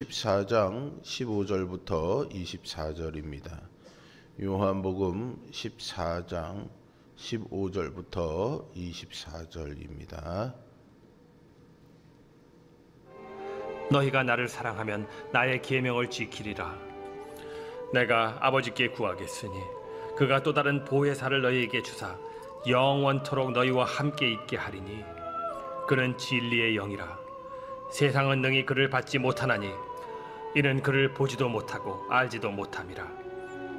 14장 15절부터 24절입니다. 요한복음 14장 15절부터 24절입니다. 너희가 나를 사랑하면 나의 계명을 지키리라. 내가 아버지께 구하겠으니 그가 또 다른 보혜사를 너희에게 주사 영원토록 너희와 함께 있게 하리니 그는 진리의 영이라. 세상은 능히 그를 받지 못하나니 이는 그를 보지도 못하고 알지도 못함이라.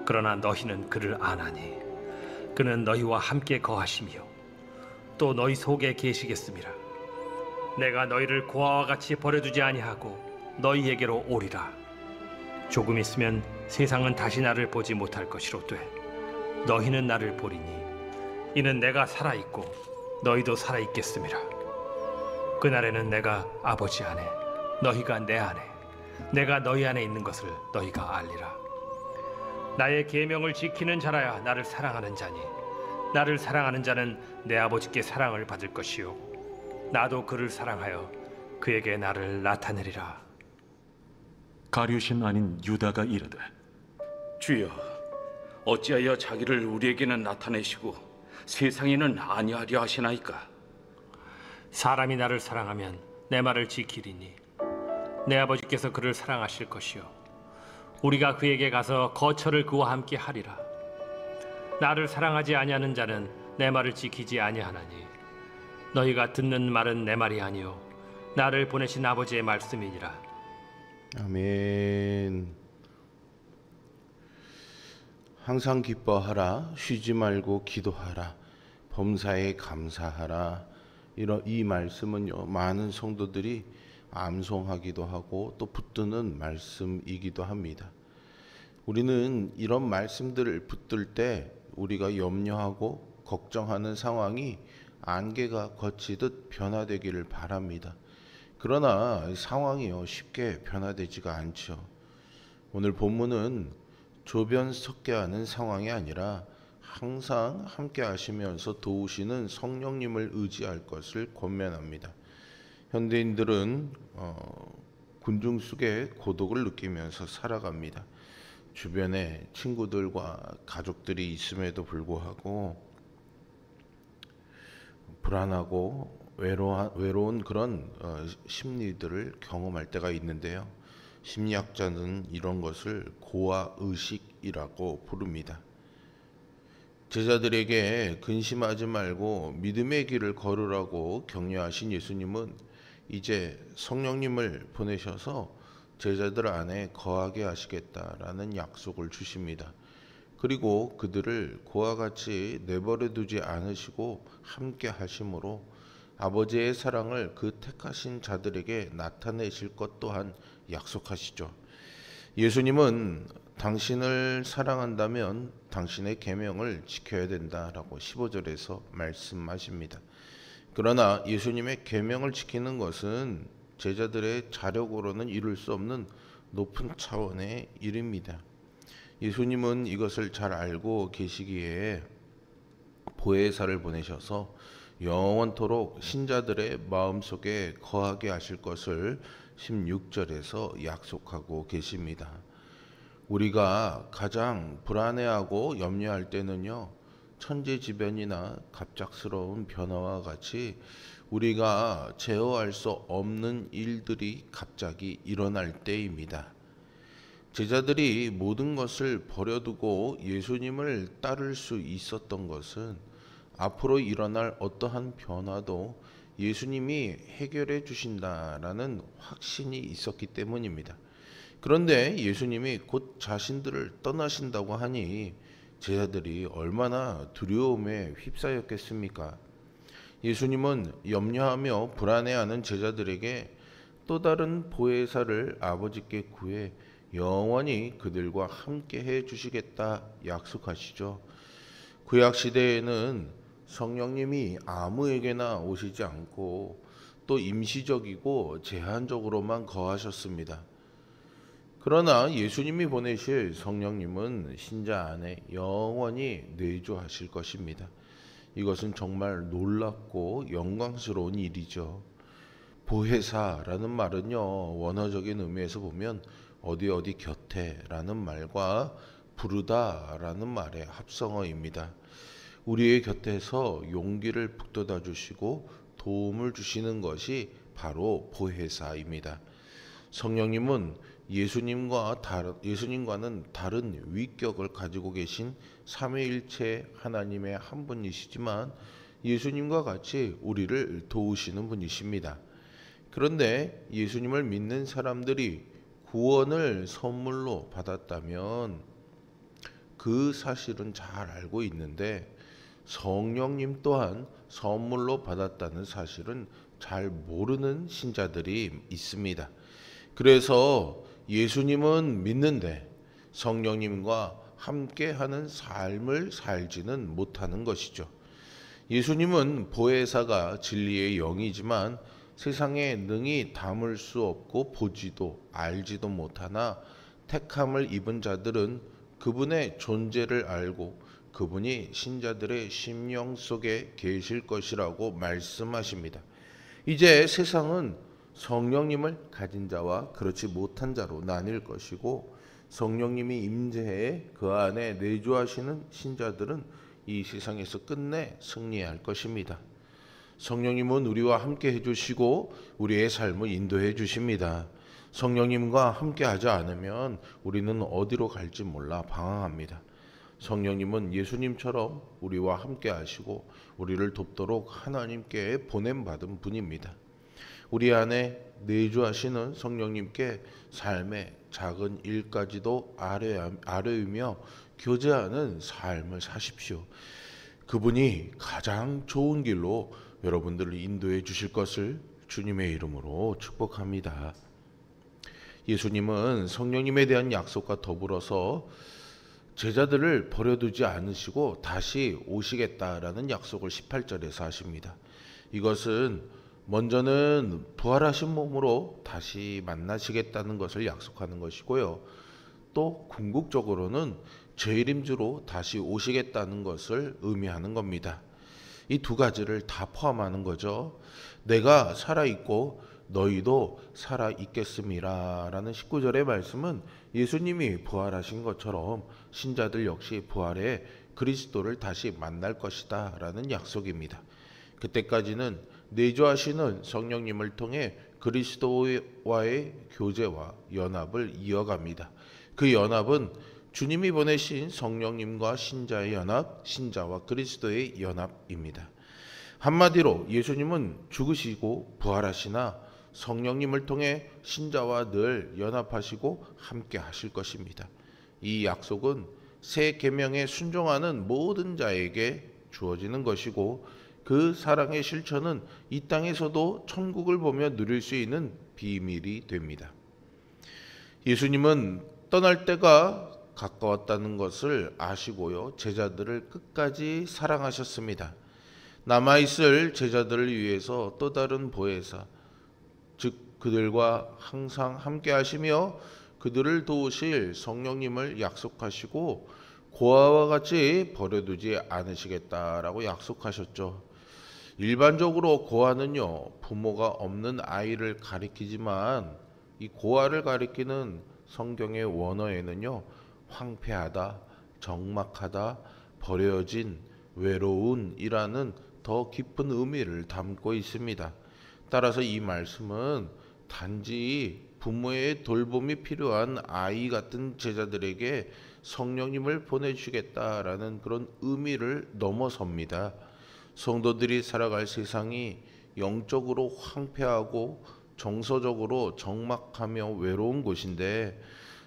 그러나 너희는 그를 아나니 그는 너희와 함께 거하시며 또 너희 속에 계시겠음이라. 내가 너희를 고아와 같이 버려두지 아니하고 너희에게로 오리라. 조금 있으면 세상은 다시 나를 보지 못할 것이로되 너희는 나를 보리니 이는 내가 살아있고 너희도 살아있겠음이라. 그날에는 내가 아버지 안에 너희가 내 안에 내가 너희 안에 있는 것을 너희가 알리라. 나의 계명을 지키는 자라야 나를 사랑하는 자니 나를 사랑하는 자는 내 아버지께 사랑을 받을 것이요 나도 그를 사랑하여 그에게 나를 나타내리라. 가룟신 아닌 유다가 이르되 주여, 어찌하여 자기를 우리에게는 나타내시고 세상에는 아니하려 하시나이까? 사람이 나를 사랑하면 내 말을 지키리니 내 아버지께서 그를 사랑하실 것이요 우리가 그에게 가서 거처를 그와 함께 하리라. 나를 사랑하지 아니하는 자는 내 말을 지키지 아니하나니 너희가 듣는 말은 내 말이 아니요 나를 보내신 아버지의 말씀이니라. 아멘. 항상 기뻐하라, 쉬지 말고 기도하라, 범사에 감사하라. 이 말씀은요, 많은 성도들이 암송하기도 하고 또 붙드는 말씀이기도 합니다. 우리는 이런 말씀들을 붙들 때 우리가 염려하고 걱정하는 상황이 안개가 걷히듯 변화되기를 바랍니다. 그러나 상황이요, 쉽게 변화되지가 않죠. 오늘 본문은 조변석게 하는 상황이 아니라 항상 함께 하시면서 도우시는 성령님을 의지할 것을 권면합니다. 현대인들은 군중 속에 고독을 느끼면서 살아갑니다. 주변에 친구들과 가족들이 있음에도 불구하고 불안하고 외로운 그런 심리들을 경험할 때가 있는데요. 심리학자는 이런 것을 고아의식이라고 부릅니다. 제자들에게 근심하지 말고 믿음의 길을 걸으라고 격려하신 예수님은 이제 성령님을 보내셔서 제자들 안에 거하게 하시겠다라는 약속을 주십니다. 그리고 그들을 고아 같이 내버려 두지 않으시고 함께 하심으로 아버지의 사랑을 그 택하신 자들에게 나타내실 것 또한 약속하시죠. 예수님은 당신을 사랑한다면 당신의 계명을 지켜야 된다라고 15절에서 말씀하십니다. 그러나 예수님의 계명을 지키는 것은 제자들의 자력으로는 이룰 수 없는 높은 차원의 일입니다. 예수님은 이것을 잘 알고 계시기에 보혜사를 보내셔서 영원토록 신자들의 마음속에 거하게 하실 것을 16절에서 약속하고 계십니다. 우리가 가장 불안해하고 염려할 때는요, 천재지변이나 갑작스러운 변화와 같이 우리가 제어할 수 없는 일들이 갑자기 일어날 때입니다. 제자들이 모든 것을 버려두고 예수님을 따를 수 있었던 것은 앞으로 일어날 어떠한 변화도 예수님이 해결해 주신다라는 확신이 있었기 때문입니다. 그런데 예수님이 곧 자신들을 떠나신다고 하니 제자들이 얼마나 두려움에 휩싸였겠습니까? 예수님은 염려하며 불안해하는 제자들에게 또 다른 보혜사를 아버지께 구해 영원히 그들과 함께 해 주시겠다 약속하시죠. 구약 시대에는 성령님이 아무에게나 오시지 않고 또 임시적이고 제한적으로만 거하셨습니다. 그러나 예수님이 보내실 성령님은 신자 안에 영원히 내주하실 것입니다. 이것은 정말 놀랍고 영광스러운 일이죠. 보혜사라는 말은요, 원어적인 의미에서 보면 어디 어디 곁에라는 말과 부르다라는 말의 합성어입니다. 우리의 곁에서 용기를 북돋아 주시고 도움을 주시는 것이 바로 보혜사입니다. 성령님은 예수님과는 다른 위격을 가지고 계신 삼위일체 하나님의 한 분이시지만 예수님과 같이 우리를 도우시는 분이십니다. 그런데 예수님을 믿는 사람들이 구원을 선물로 받았다면 그 사실은 잘 알고 있는데 성령님 또한 선물로 받았다는 사실은 잘 모르는 신자들이 있습니다. 그래서 예수님은 믿는데 성령님과 함께하는 삶을 살지는 못하는 것이죠. 예수님은 보혜사가 진리의 영이지만 세상에 능히 담을 수 없고 보지도 알지도 못하나 택함을 입은 자들은 그분의 존재를 알고 그분이 신자들의 심령 속에 계실 것이라고 말씀하십니다. 이제 세상은 성령님을 가진 자와 그렇지 못한 자로 나뉠 것이고 성령님이 임재해 그 안에 내주하시는 신자들은 이 세상에서 끝내 승리할 것입니다. 성령님은 우리와 함께 해주시고 우리의 삶을 인도해 주십니다. 성령님과 함께 하지 않으면 우리는 어디로 갈지 몰라 방황합니다. 성령님은 예수님처럼 우리와 함께 하시고 우리를 돕도록 하나님께 보냄받은 분입니다. 우리 안에 내주하시는 성령님께 삶의 작은 일까지도 아뢰으며 교제하는 삶을 사십시오. 그분이 가장 좋은 길로 여러분들을 인도해 주실 것을 주님의 이름으로 축복합니다. 예수님은 성령님에 대한 약속과 더불어서 제자들을 버려두지 않으시고 다시 오시겠다라는 약속을 18절에서 하십니다. 이것은 먼저는 부활하신 몸으로 다시 만나시겠다는 것을 약속하는 것이고요. 또 궁극적으로는 재림주로 다시 오시겠다는 것을 의미하는 겁니다. 이 두 가지를 다 포함하는 거죠. 내가 살아있고 너희도 살아있겠음이라 라는 19절의 말씀은 예수님이 부활하신 것처럼 신자들 역시 부활해 그리스도를 다시 만날 것이다 라는 약속입니다. 그때까지는 내주하시는 성령님을 통해 그리스도와의 교제와 연합을 이어갑니다. 그 연합은 주님이 보내신 성령님과 신자의 연합, 신자와 그리스도의 연합입니다. 한마디로 예수님은 죽으시고 부활하시나 성령님을 통해 신자와 늘 연합하시고 함께 하실 것입니다. 이 약속은 새 계명에 순종하는 모든 자에게 주어지는 것이고 그 사랑의 실천은 이 땅에서도 천국을 보며 누릴 수 있는 비밀이 됩니다. 예수님은 떠날 때가 가까웠다는 것을 아시고요. 제자들을 끝까지 사랑하셨습니다. 남아있을 제자들을 위해서 또 다른 보혜사, 즉 그들과 항상 함께 하시며 그들을 도우실 성령님을 약속하시고 고아와 같이 버려두지 않으시겠다라고 약속하셨죠. 일반적으로 고아는요, 부모가 없는 아이를 가리키지만 이 고아를 가리키는 성경의 원어에는요, 황폐하다, 적막하다, 버려진, 외로운이라는 더 깊은 의미를 담고 있습니다. 따라서 이 말씀은 단지 부모의 돌봄이 필요한 아이 같은 제자들에게 성령님을 보내주시겠다라는 그런 의미를 넘어섭니다. 성도들이 살아갈 세상이 영적으로 황폐하고 정서적으로 적막하며 외로운 곳인데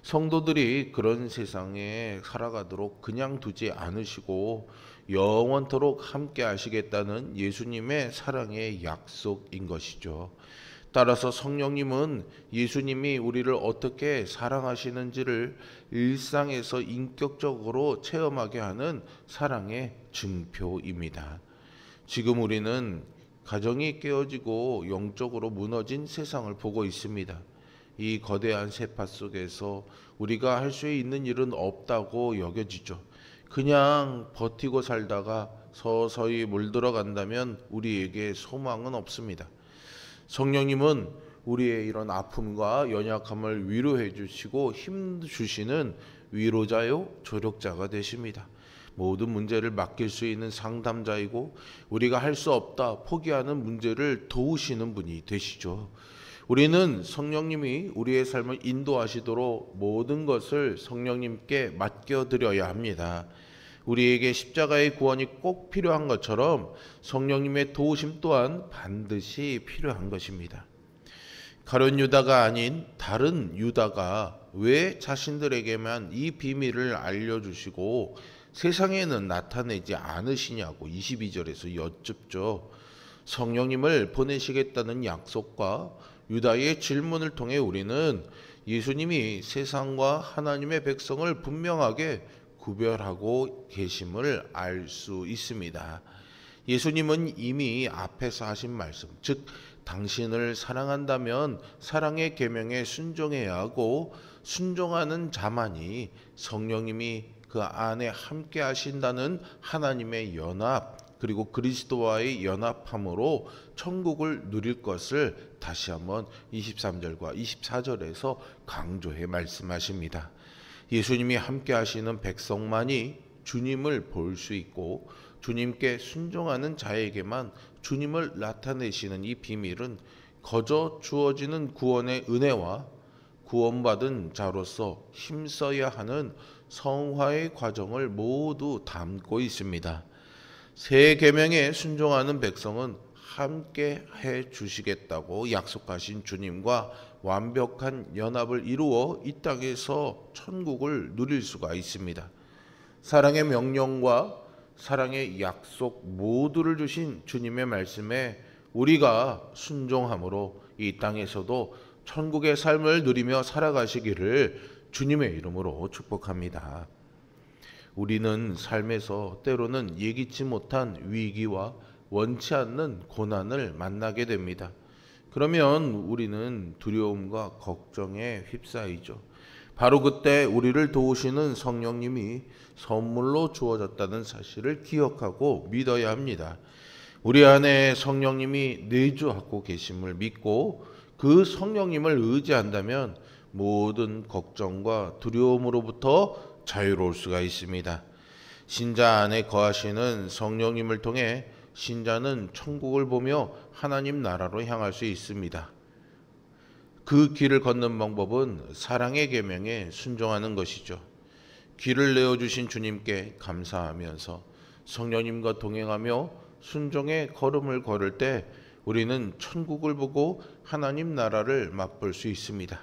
성도들이 그런 세상에 살아가도록 그냥 두지 않으시고 영원토록 함께 하시겠다는 예수님의 사랑의 약속인 것이죠. 따라서 성령님은 예수님이 우리를 어떻게 사랑하시는지를 일상에서 인격적으로 체험하게 하는 사랑의 증표입니다. 지금 우리는 가정이 깨어지고 영적으로 무너진 세상을 보고 있습니다. 이 거대한 세파 속에서 우리가 할 수 있는 일은 없다고 여겨지죠. 그냥 버티고 살다가 서서히 물들어간다면 우리에게 소망은 없습니다. 성령님은 우리의 이런 아픔과 연약함을 위로해 주시고 힘 주시는 위로자요 조력자가 되십니다. 모든 문제를 맡길 수 있는 상담자이고 우리가 할 수 없다 포기하는 문제를 도우시는 분이 되시죠. 우리는 성령님이 우리의 삶을 인도하시도록 모든 것을 성령님께 맡겨드려야 합니다. 우리에게 십자가의 구원이 꼭 필요한 것처럼 성령님의 도우심 또한 반드시 필요한 것입니다. 가룟 유다가 아닌 다른 유다가 왜 자신들에게만 이 비밀을 알려주시고 세상에는 나타내지 않으시냐고 22절에서 여쭙죠. 성령님을 보내시겠다는 약속과 유다의 질문을 통해 우리는 예수님이 세상과 하나님의 백성을 분명하게 구별하고 계심을 알 수 있습니다. 예수님은 이미 앞에서 하신 말씀, 즉 당신을 사랑한다면 사랑의 계명에 순종해야 하고 순종하는 자만이 성령님이 그 안에 함께 하신다는 하나님의 연합 그리고 그리스도와의 연합함으로 천국을 누릴 것을 다시 한번 23절과 24절에서 강조해 말씀하십니다. 예수님이 함께 하시는 백성만이 주님을 볼 수 있고 주님께 순종하는 자에게만 주님을 나타내시는 이 비밀은 거저 주어지는 구원의 은혜와 구원받은 자로서 힘써야 하는 성화의 과정을 모두 담고 있습니다. 새 계명에 순종하는 백성은 함께 해 주시겠다고 약속하신 주님과 완벽한 연합을 이루어 이 땅에서 천국을 누릴 수가 있습니다. 사랑의 명령과 사랑의 약속 모두를 주신 주님의 말씀에 우리가 순종함으로 이 땅에서도 천국의 삶을 누리며 살아가시기를 주님의 이름으로 축복합니다. 우리는 삶에서 때로는 예기치 못한 위기와 원치 않는 고난을 만나게 됩니다. 그러면 우리는 두려움과 걱정에 휩싸이죠. 바로 그때 우리를 도우시는 성령님이 선물로 주어졌다는 사실을 기억하고 믿어야 합니다. 우리 안에 성령님이 내주하고 계심을 믿고 그 성령님을 의지한다면 모든 걱정과 두려움으로부터 자유로울 수가 있습니다. 신자 안에 거하시는 성령님을 통해 신자는 천국을 보며 하나님 나라로 향할 수 있습니다. 그 길을 걷는 방법은 사랑의 계명에 순종하는 것이죠. 길을 내어주신 주님께 감사하면서 성령님과 동행하며 순종의 걸음을 걸을 때 우리는 천국을 보고 하나님 나라를 맛볼 수 있습니다.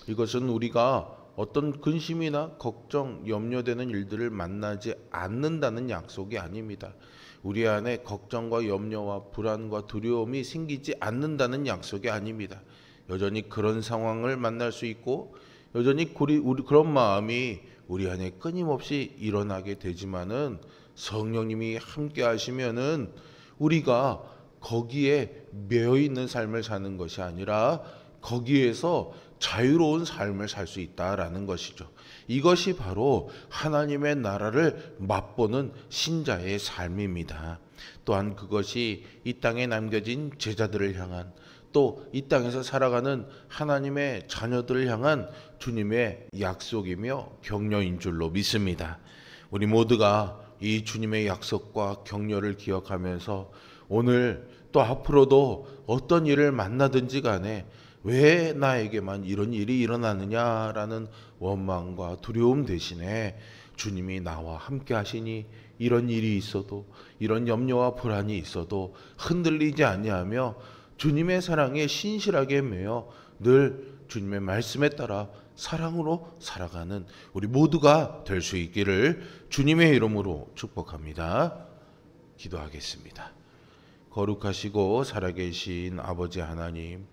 이것은 우리가 어떤 근심이나 걱정, 염려되는 일들을 만나지 않는다는 약속이 아닙니다. 우리 안에 걱정과 염려와 불안과 두려움이 생기지 않는다는 약속이 아닙니다. 여전히 그런 상황을 만날 수 있고 여전히 그런 마음이 우리 안에 끊임없이 일어나게 되지만은 성령님이 함께 하시면은 우리가 거기에 매여 있는 삶을 사는 것이 아니라 거기에서 자유로운 삶을 살 수 있다라는 것이죠. 이것이 바로 하나님의 나라를 맛보는 신자의 삶입니다. 또한 그것이 이 땅에 남겨진 제자들을 향한 또 이 땅에서 살아가는 하나님의 자녀들을 향한 주님의 약속이며 격려인 줄로 믿습니다. 우리 모두가 이 주님의 약속과 격려를 기억하면서 오늘 또 앞으로도 어떤 일을 만나든지 간에 왜 나에게만 이런 일이 일어나느냐라는 원망과 두려움 대신에 주님이 나와 함께 하시니 이런 일이 있어도 이런 염려와 불안이 있어도 흔들리지 아니하며 주님의 사랑에 신실하게 매여 늘 주님의 말씀에 따라 사랑으로 살아가는 우리 모두가 될 수 있기를 주님의 이름으로 축복합니다. 기도하겠습니다. 거룩하시고 살아계신 아버지 하나님,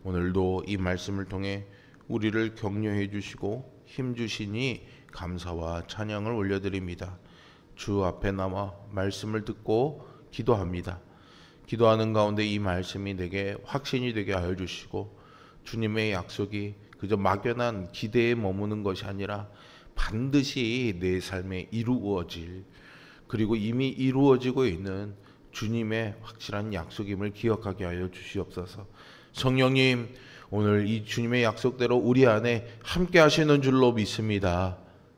오늘도 이 말씀을 통해 우리를 격려해 주시고 힘 주시니 감사와 찬양을 올려드립니다. 주 앞에 나와 말씀을 듣고 기도합니다. 기도하는 가운데 이 말씀이 내게 확신이 되게 하여 주시고 주님의 약속이 그저 막연한 기대에 머무는 것이 아니라 반드시 내 삶에 이루어질 그리고 이미 이루어지고 있는 주님의 확실한 약속임을 기억하게 하여 주시옵소서. 성령님, 오늘 이 주님의 약속대로 우리 안에 함께 하시는 줄로 믿습니다.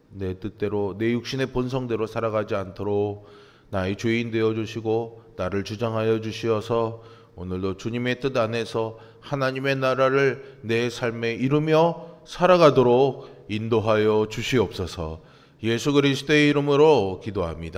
내 뜻대로 내 육신의 본성대로 살아가지 않도록 나의 주인 되어 주시고 나를 주장하여 주시어서 오늘도 주님의 뜻 안에서 하나님의 나라를 내 삶에 이루며 살아가도록 인도하여 주시옵소서. 예수 그리스도의 이름으로 기도합니다.